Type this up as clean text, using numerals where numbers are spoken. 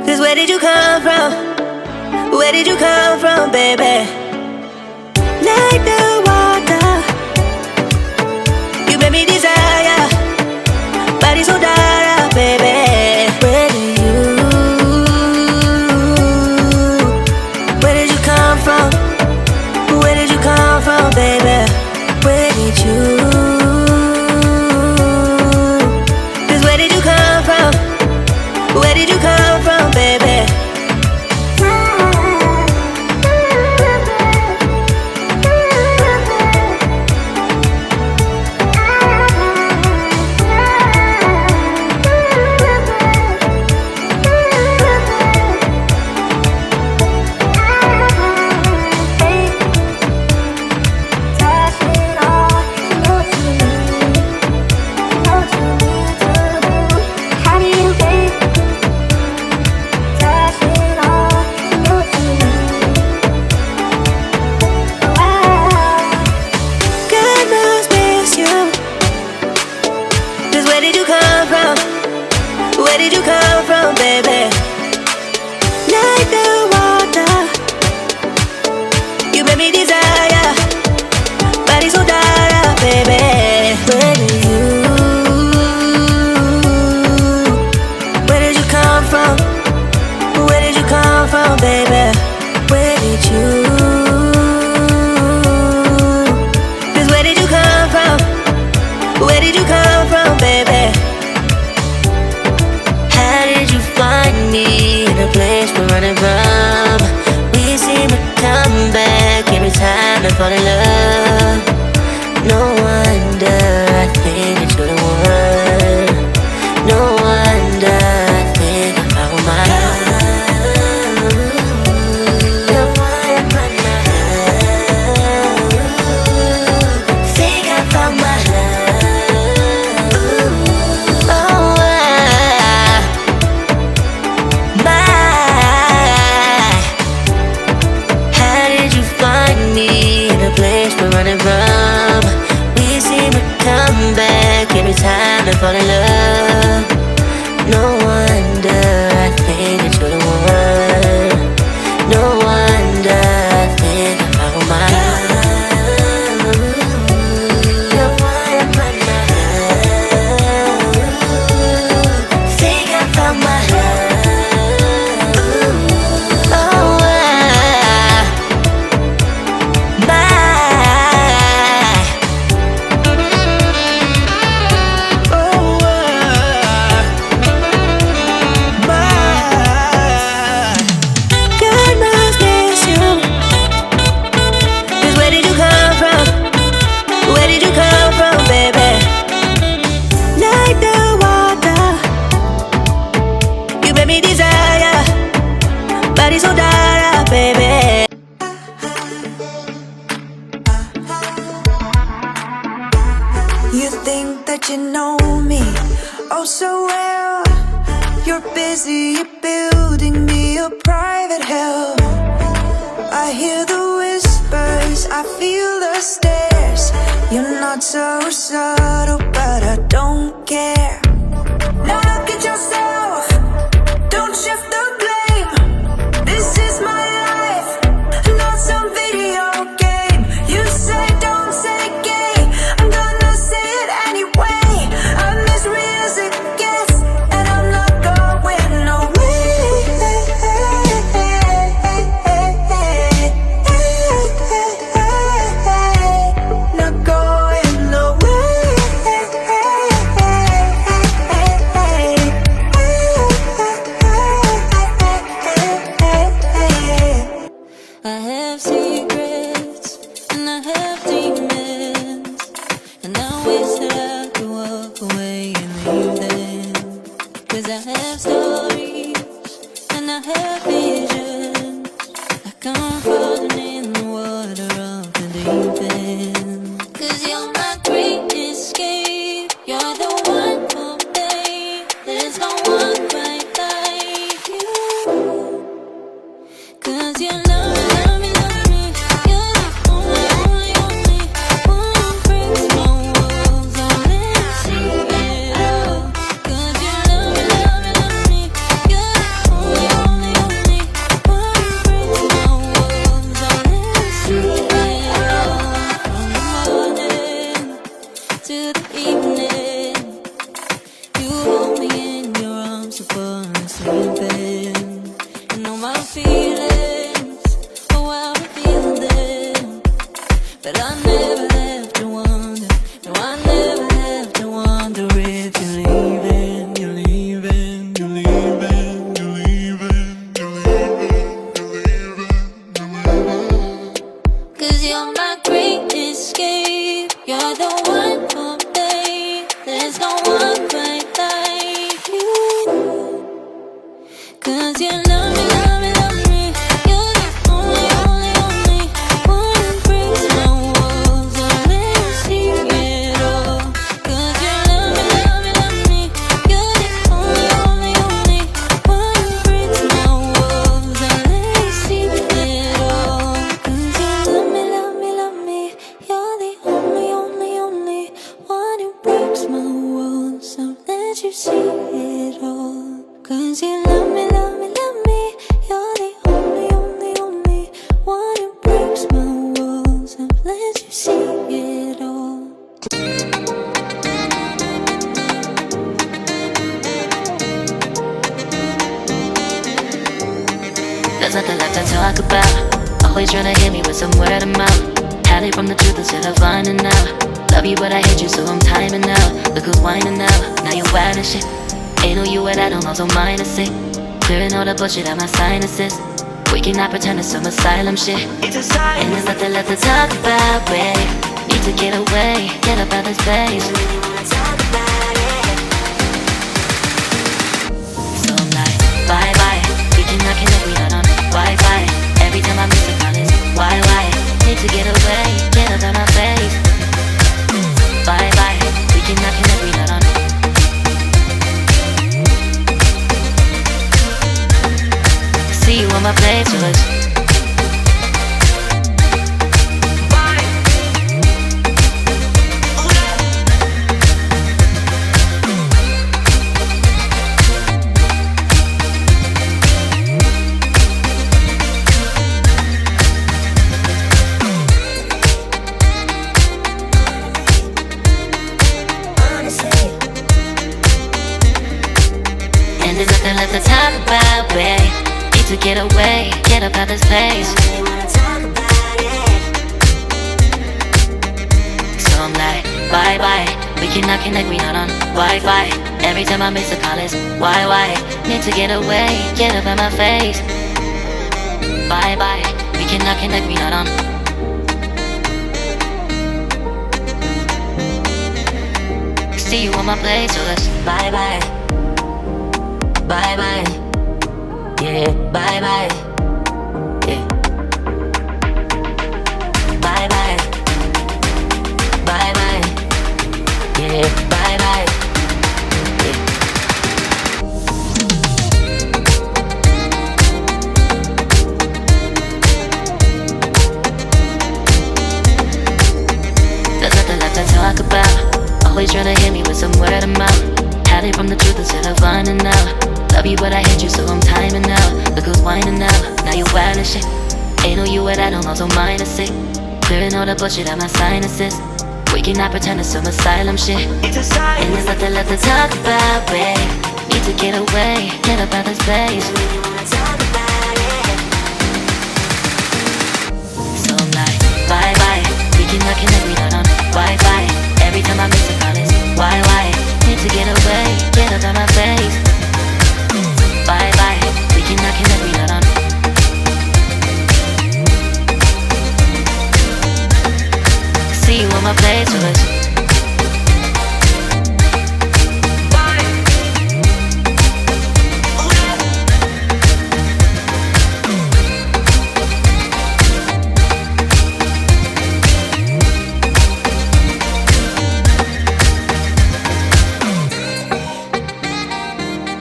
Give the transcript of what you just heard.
Cause where did you come from? Where did you come from, baby? Like the water, you made me desire. Body so dark, baby. Where did you come from? Where did you come from, baby? Where did you? Cause where did you come from? Where did you come from, baby? Where did you come from, baby? Like the water, you made me desire. Body so dark, baby. Where did you come from? Where did you come from, baby? Where did you? Cause where did you come from? Where did you come from, baby? Find me in a place we're running from. We seem to come back every time I fall in love. No wonder I think that you're the one. No wonder I think I found my love. No wonder I think I found my love. Running from, we seem to come back every time I fall in love. No wonder I think that you're the one. No wonder I think I found my love. No wonder I think I found my love. Body so dark, baby. You think that you know me oh so well. You're busy, you're building me a private hell. I hear the whispers, I feel the stares. You're not so subtle, but I don't care. Now look at yourself, don't shift the blame. This is my life, not some video game. You say don't say gay, I'm gonna say it anyway. I'm as real as it gets, and I'm not going away. Not going away. you see it all. 'Cause you love me, love me, love me. You're the only, only, only one who breaks my walls and lets you see it all. There's nothing left to talk about. Always trying to hit me with some word of mouth. Hiding from the truth instead of finding out. Love you but I hate you so I'm timing out. Look who's whining now, now you're wild and shit. Ain't no you at I don't know, so minus it. Clearing all the bullshit out my sinuses. We cannot pretend it's some asylum shit. It's a sign. And there's nothing left to talk about, babe. Need to get away, get up out this place. Really wanna talk about it. So I'm like, bye bye. We cannot connect, we not on Wi-Fi. Every time I miss a call it's why? Need to get away, get up out my face. Bye bye. We cannot connect, we not on. See you on my playlist. And there's nothing left to talk about, babe. Need to get away, get up out this place. Really wanna talk about it. So I'm like, bye bye. We cannot connect, we not on Wi-Fi. Every time I miss a call it's why? Need to get away, get up out my face. Bye bye. We cannot connect, we not on. See you on my playlist. Bye bye. Bye bye, yeah, bye bye, yeah. Bye bye, bye bye, yeah, bye bye, yeah. There's nothing left to talk about. Always trying to hit me with some word of mouth. Hiding from the truth instead of finding out. Love you but I hate you so I'm timing out. Look who's whining now, now you're wild and shit. Ain't no you at I don't know, so minus it. Clearing all the bullshit out my sinuses. We cannot pretend it's some asylum shit. It's a sign. And there's nothing left to talk about, babe. Need to get away, get up out this place. Really wanna talk about it. So I'm like, bye bye. We cannot connect, we not on Wi-Fi. Every time I miss a call it's why? Need to get away, get up out my face. Bye bye, we cannot connect, we not on. See you on my playlist.